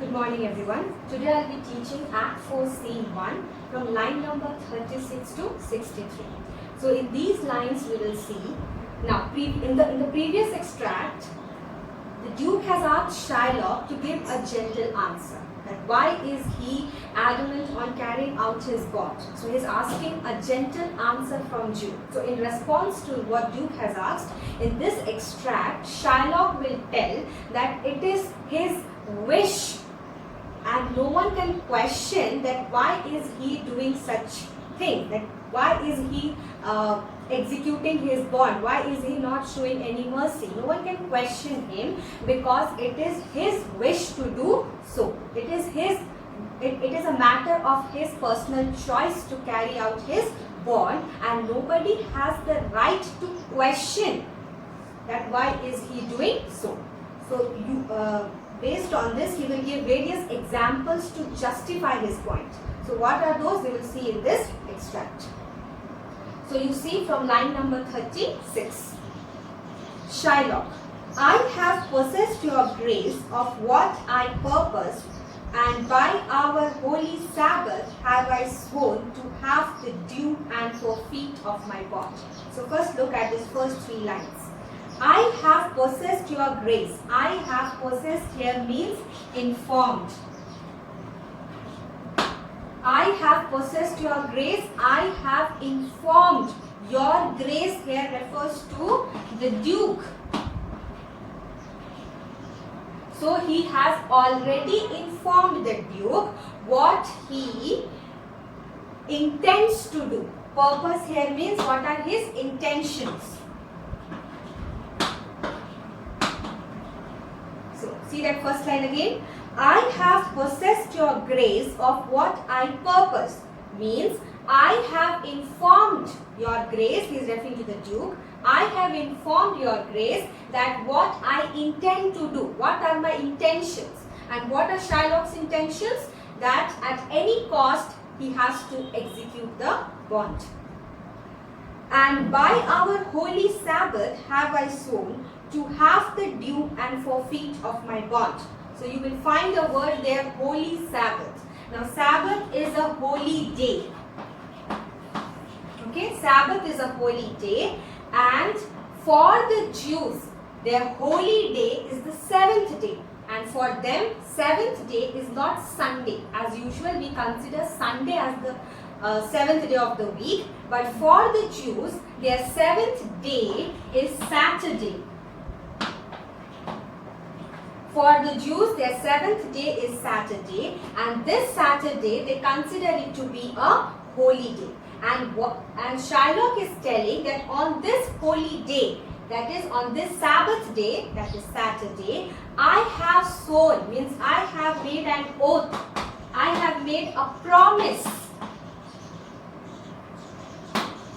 Good morning everyone. Today I will be teaching Act 4 Scene 1 from line number 36 to 63. So in these lines we will see, now in the previous extract, the Duke has asked Shylock to give a gentle answer. That why is he adamant on carrying out his bond? So he is asking a gentle answer from Duke. So in response to what Duke has asked, in this extract, Shylock will tell that it is his wish and no one can question that why is he doing such thing, that why is he executing his bond, why is he not showing any mercy. No one can question him because it is his wish to do so. It is a matter of his personal choice to carry out his bond, and nobody has the right to question that why is he doing so. So based on this, he will give various examples to justify his point. So what are those? We will see in this extract. So you see from line number 36. Shylock, I have possessed your grace of what I purposed, and by our holy Sabbath have I sworn to have the due and forfeit of my bond. So first look at these first three lines. I have possessed your grace. I have possessed here means informed. I have possessed your grace. I have informed. Your grace here refers to the Duke. So he has already informed the Duke what he intends to do. Purpose here means what are his intentions. See that first line again. I have possessed your grace of what I purpose. Means I have informed your grace. He is referring to the Duke. I have informed your grace that what I intend to do. What are my intentions? And what are Shylock's intentions? That at any cost he has to execute the bond. And by our holy Sabbath have I sworn to have the due and forfeit of my bond. So you will find the word there, holy Sabbath. Now Sabbath is a holy day. Okay, Sabbath is a holy day, and for the Jews, their holy day is the seventh day. And for them, seventh day is not Sunday. As usual, we consider Sunday as the seventh day of the week. But for the Jews, their seventh day is Saturday. For the Jews, their seventh day is Saturday, and this Saturday they consider it to be a holy day. And Shylock is telling that on this holy day, that is on this Sabbath day, that is Saturday, I have sworn, means I have made an oath, I have made a promise.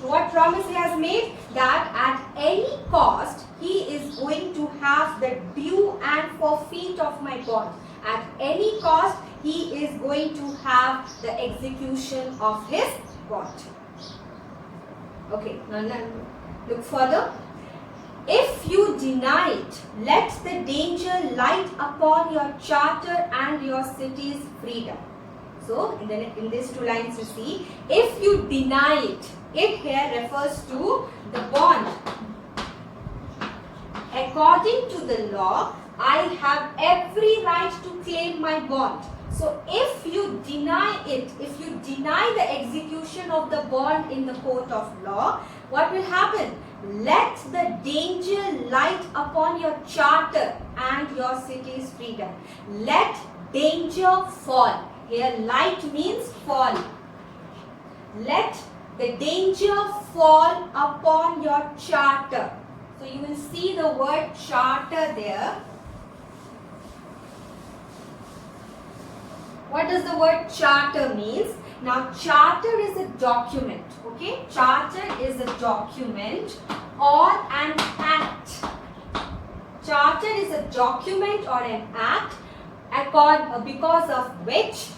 What promise he has made? That at any cost, he is going to have the due and forfeit of my bond. At any cost, he is going to have the execution of his bond. Okay, now look further. If you deny it, let the danger light upon your charter and your city's freedom. So, in these two lines you see, if you deny it, it here refers to the bond. According to the law, I have every right to claim my bond. So, if you deny it, if you deny the execution of the bond in the court of law, what will happen? Let the danger light upon your charter and your city's freedom. Let danger fall. Here light means fall. Let the danger fall upon your charter. So you will see the word charter there. What does the word charter means? Now charter is a document. Okay, charter is a document or an act. Charter is a document or an act because of which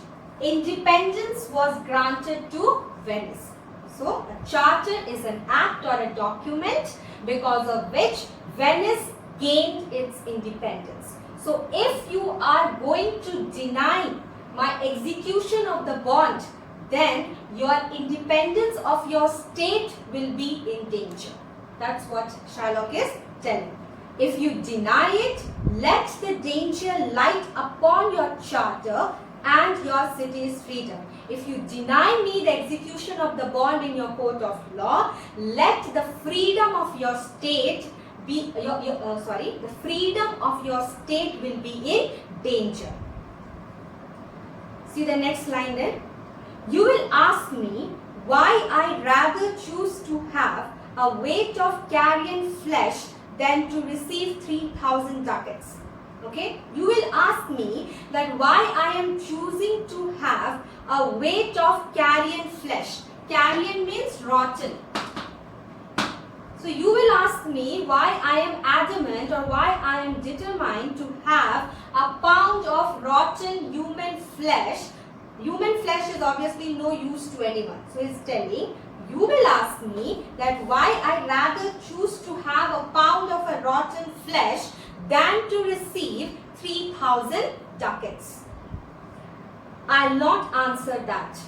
independence was granted to Venice. So, a charter is an act or a document because of which Venice gained its independence. So if you are going to deny my execution of the bond, then your independence of your state will be in danger. That's what Shylock is telling. If you deny it, let the danger light upon your charter and your city's freedom. If you deny me the execution of the bond in your court of law, let the freedom of your state be the freedom of your state will be in danger. See the next line then. You will ask me why I rather choose to have a weight of carrion flesh than to receive 3,000 ducats. Okay, you will ask me that why I am choosing to have a weight of carrion flesh. Carrion means rotten. So you will ask me why I am adamant or why I am determined to have a pound of rotten human flesh. Human flesh is obviously no use to anyone. So he is telling, you will ask me that why I rather choose to have a pound of a rotten flesh than to receive 3,000 ducats. I'll not answer that.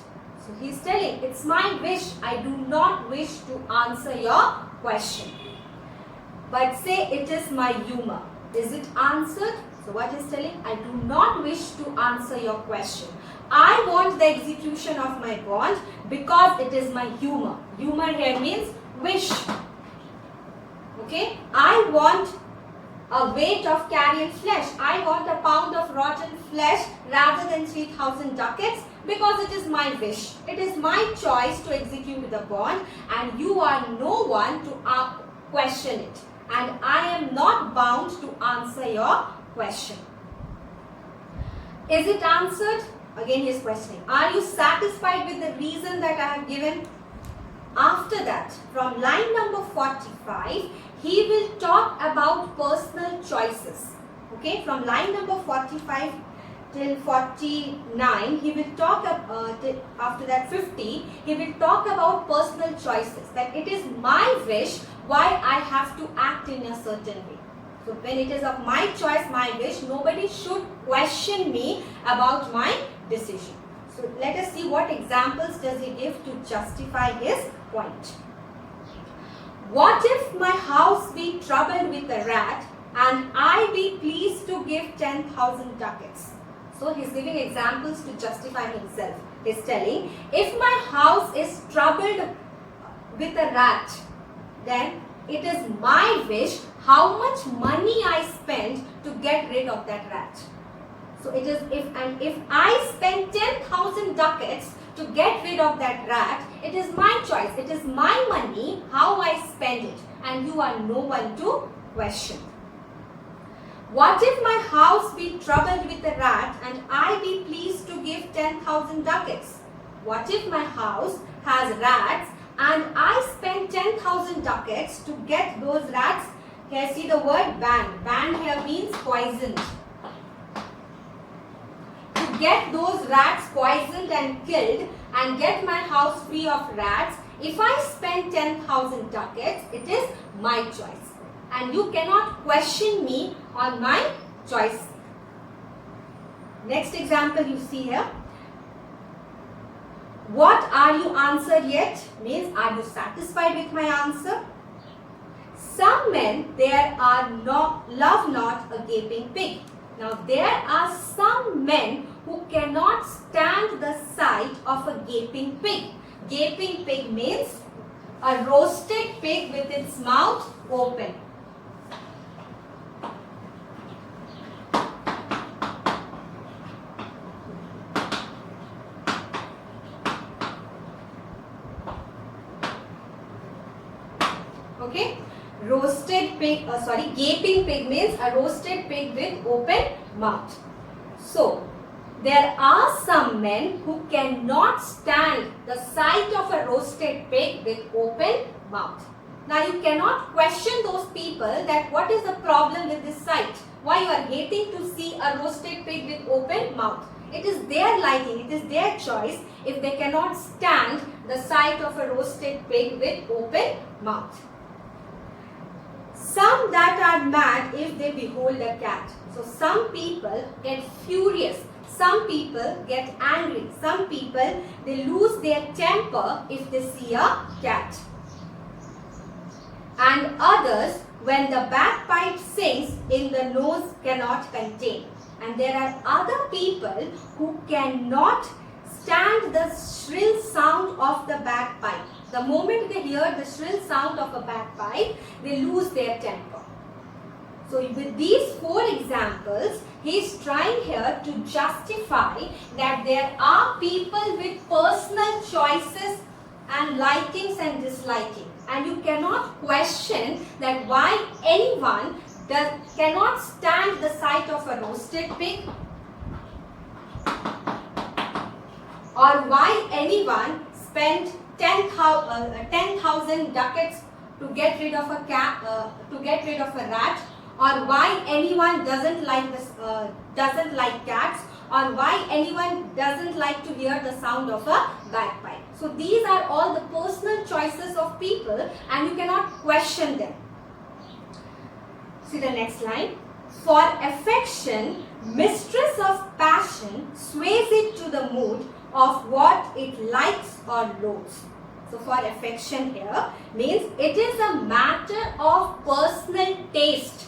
So he is telling, it's my wish. I do not wish to answer your question. But say it is my humor. Is it answered? So what is telling? I do not wish to answer your question. I want the execution of my bond because it is my humor. Humor here means wish. Okay? I want a weight of carrion flesh. I want a pound of rotten flesh rather than 3,000 ducats because it is my wish. It is my choice to execute the bond and you are no one to question it. And I am not bound to answer your question. Is it answered? Again he is questioning. Are you satisfied with the reason that I have given? After that, from line number 45, he will talk about personal choices. Okay, from line number 45 till 49, he will talk after that 50, he will talk about personal choices. That it is my wish why I have to act in a certain way. So when it is of my choice, my wish, nobody should question me about my decision. So let us see what examples does he give to justify his point. What if my house be troubled with a rat and I be pleased to give 10,000 ducats? So he is giving examples to justify himself. He is telling, if my house is troubled with a rat, then it is my wish how much money I spend to get rid of that rat. So it is if I spend 10,000 ducats to get rid of that rat, it is my choice. It is my money how I spend it and you are no one to question. What if my house be troubled with a rat and I be pleased to give 10,000 ducats? What if my house has rats and I spend 10,000 ducats to get those rats? Here see the word banned. Banned here means poisoned. To get those rats poisoned and killed and get my house free of rats, if I spend 10,000 ducats, it is my choice. And you cannot question me on my choice. Next example you see here. What are you answered yet? Means are you satisfied with my answer? Some men there are love not a gaping pig. Now there are some men who cannot stand the sight of a gaping pig. Gaping pig means a roasted pig with its mouth open. Okay, roasted pig, gaping pig means a roasted pig with open mouth. So, there are some men who cannot stand the sight of a roasted pig with open mouth. Now, you cannot question those people that what is the problem with this sight? Why you are hating to see a roasted pig with open mouth? It is their liking, it is their choice if they cannot stand the sight of a roasted pig with open mouth. Some that are mad if they behold a cat. So some people get furious, some people get angry, some people they lose their temper if they see a cat. And others, when the bagpipe sings, in the nose cannot contain. And there are other people who cannot stand the shrill sound of the bagpipe. The moment they hear the shrill sound of a bagpipe, they lose their temper. So with these 4 examples, he is trying here to justify that there are people with personal choices and likings and dislikings. And you cannot question that why anyone cannot stand the sight of a roasted pig, or why anyone spent 10,000 ducats to get rid of a rat, or why anyone doesn't like cats, or why anyone doesn't like to hear the sound of a bagpipe. So these are all the personal choices of people and you cannot question them. See the next line. For affection, mistress of passion, sways it to the mood of what it likes or loathes. So for affection here means it is a matter of personal taste.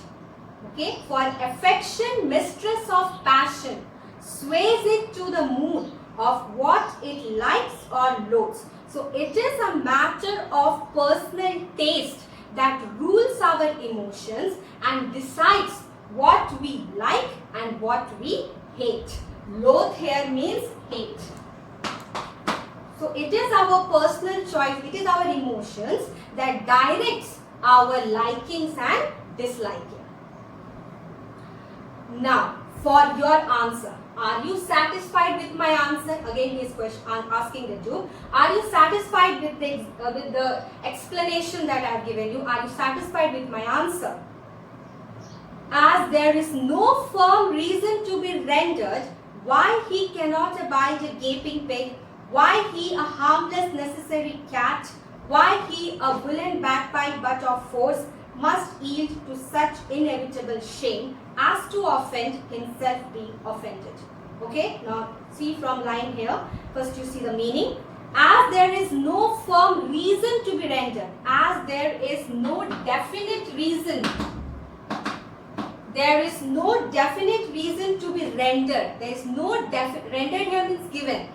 Okay, for affection, mistress of passion, sways it to the mood of what it likes or loathes. So it is a matter of personal taste that rules our emotions and decides what we like and what we hate. Loathe here means hate. So it is our personal choice, it is our emotions that directs our likings and dislikings. Now, for your answer, are you satisfied with my answer? Again, he is asking the two. Are you satisfied with the explanation that I have given you? Are you satisfied with my answer? As there is no firm reason to be rendered why he cannot abide a gaping pig, why he a harmless necessary cat, why he a villain bagpipe but of force, must yield to such inevitable shame as to offend himself be offended. Okay, now see from line here, first you see the meaning. As there is no firm reason to be rendered, as there is no definite reason, there is no definite reason to be rendered. There is no rendered here means given.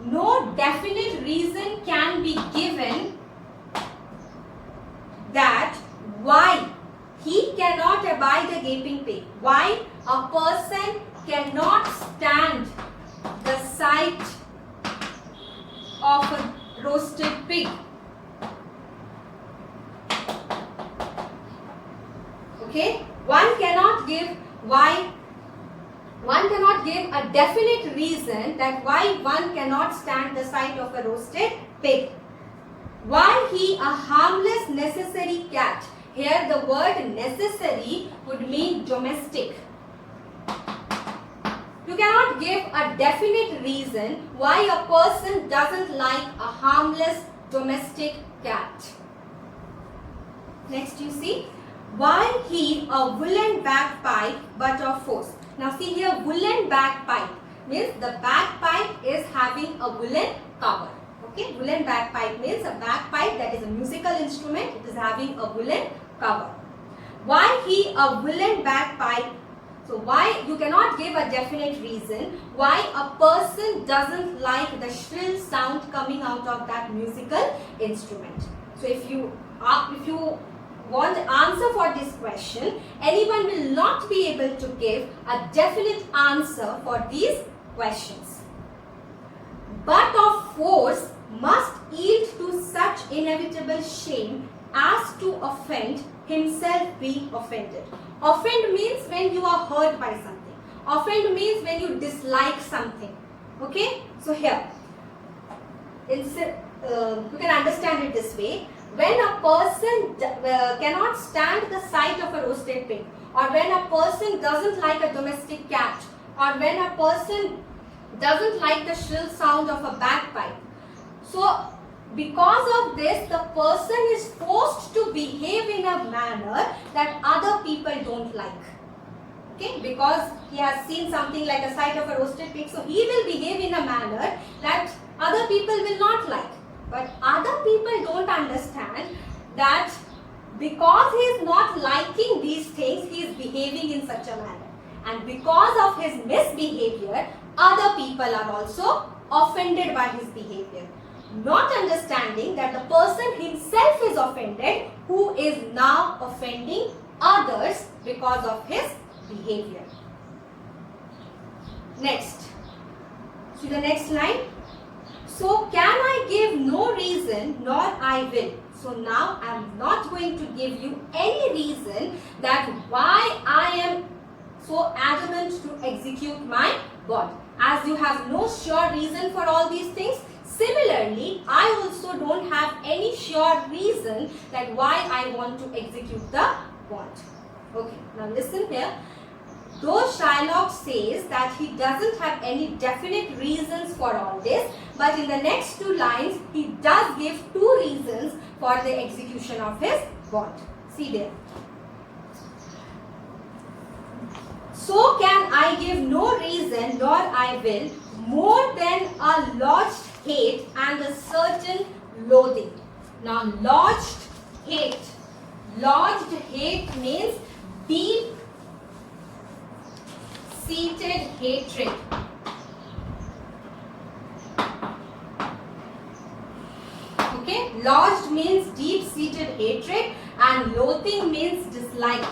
No definite reason can be given that why he cannot abide a gaping pig. Why a person cannot stand the sight of a roasted pig. Okay, one cannot give a definite reason that why one cannot stand the sight of a roasted pig. Why he a harmless necessary cat. Here the word necessary would mean domestic. You cannot give a definite reason why a person doesn't like a harmless domestic cat. Next you see, why he a woolen bagpipe but of force. Now see here, woolen bagpipe means the bagpipe is having a woolen cover. Okay, woolen bagpipe means a bagpipe that is a musical instrument. It is having a woolen cover. Why he a woolen bagpipe? So why you cannot give a definite reason why a person doesn't like the shrill sound coming out of that musical instrument. So if you want answer for this question, anyone will not be able to give a definite answer for these questions. But of force must yield to such inevitable shame as to offend himself be offended. Offend means when you are hurt by something. Offend means when you dislike something. Okay? So here, you can understand it this way. When a person cannot stand the sight of a roasted pig, or when a person doesn't like a domestic cat, or when a person doesn't like the shrill sound of a bagpipe. So Because of this, the person is forced to behave in a manner that other people don't like. Okay, because he has seen something like a sight of a roasted pig, so he will behave in a manner that other people will not like. But other people don't understand that because he is not liking these things, he is behaving in such a manner. And because of his misbehavior, other people are also offended by his behavior. Not understanding that the person himself is offended, who is now offending others because of his behavior. Next, to the next line. So can I give no reason, nor I will. So now I am not going to give you any reason that why I am so adamant to execute my bond. As you have no sure reason for all these things, similarly, I also don't have any sure reason that why I want to execute the bond. Okay, now listen here. Though Shylock says that he doesn't have any definite reasons for all this, but in the next two lines, he does give two reasons for the execution of his bond. See there. So can I give no reason, nor I will, more than a lodged hate and a certain loathing. Now, lodged hate. Lodged hate means deep seated hatred. Okay, lodged means deep seated hatred and loathing means dislike.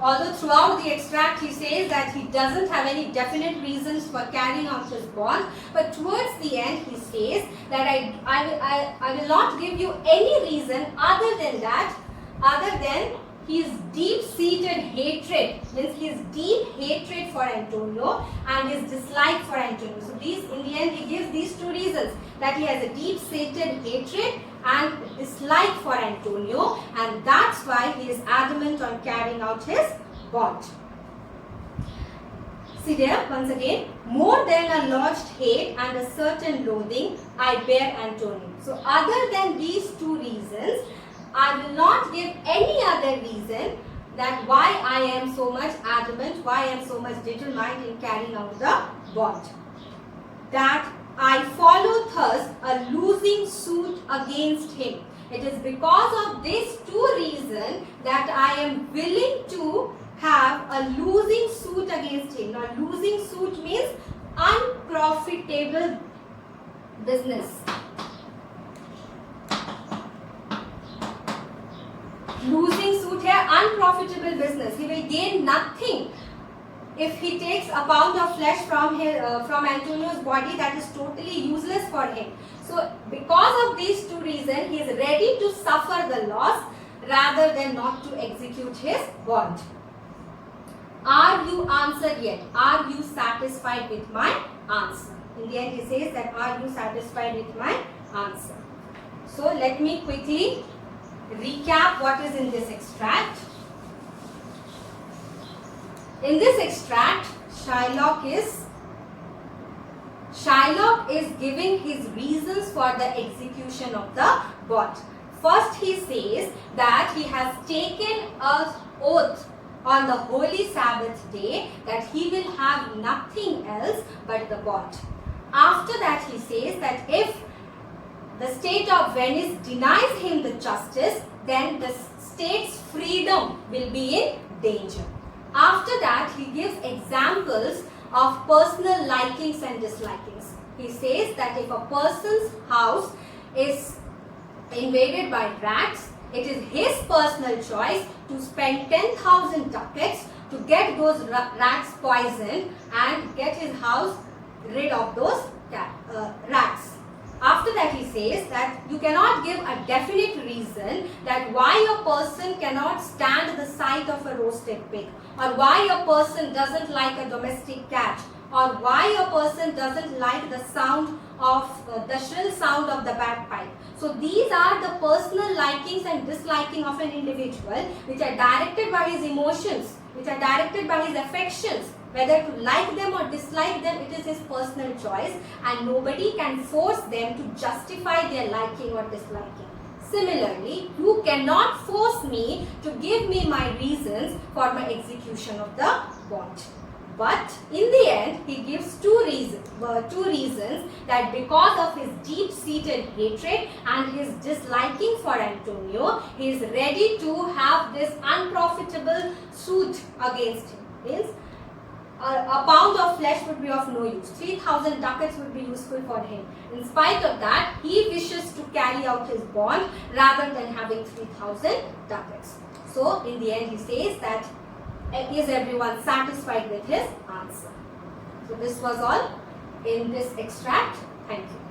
Although throughout the extract he says that he doesn't have any definite reasons for carrying out his bond, but towards the end he says that I will not give you any reason other than his deep-seated hatred, means his deep hatred for Antonio and his dislike for Antonio. So these, in the end, he gives these two reasons, that he has a deep-seated hatred and dislike for Antonio, and that's why he is adamant on carrying out his bond. See there, once again, more than a lodged hate and a certain loathing, I bear Antonio. So other than these two reasons, I will not give any other reason that why I am so much adamant, why I am so much determined in carrying out the bond. That I follow thus a losing suit against him. It is because of these two reasons that I am willing to have a losing suit against him. Now, losing suit means unprofitable business. Losing suit here, unprofitable business. He will gain nothing if he takes a pound of flesh from Antonio's body. That is totally useless for him. So, because of these two reasons, he is ready to suffer the loss rather than not to execute his bond. Are you answered yet? Are you satisfied with my answer? In the end, he says that, are you satisfied with my answer? So, let me quickly recap what is in this extract. In this extract, Shylock is giving his reasons for the execution of the bond. First, he says that he has taken an oath on the holy Sabbath day that he will have nothing else but the bond. After that, he says that if the state of Venice denies him the justice, then the state's freedom will be in danger. After that, he gives examples of personal likings and dislikings. He says that if a person's house is invaded by rats, it is his personal choice to spend 10,000 ducats to get those rats poisoned and get his house rid of those rats. After that, he says that you cannot give a definite reason that why a person cannot stand the sight of a roasted pig, or why a person doesn't like a domestic cat, or why a person doesn't like the sound of the shrill sound of the bagpipe. So these are the personal likings and disliking of an individual which are directed by his emotions, which are directed by his affections. Whether to like them or dislike them, it is his personal choice, and nobody can force them to justify their liking or disliking. Similarly, you cannot force me to give me my reasons for my execution of the bond. But in the end, he gives two reasons that because of his deep-seated hatred and his disliking for Antonio, he is ready to have this unprofitable suit against him. Means a pound of flesh would be of no use. 3,000 ducats would be useful for him. In spite of that, he wishes to carry out his bond rather than having 3,000 ducats. So, in the end, he says that is everyone satisfied with his answer? So, this was all in this extract. Thank you.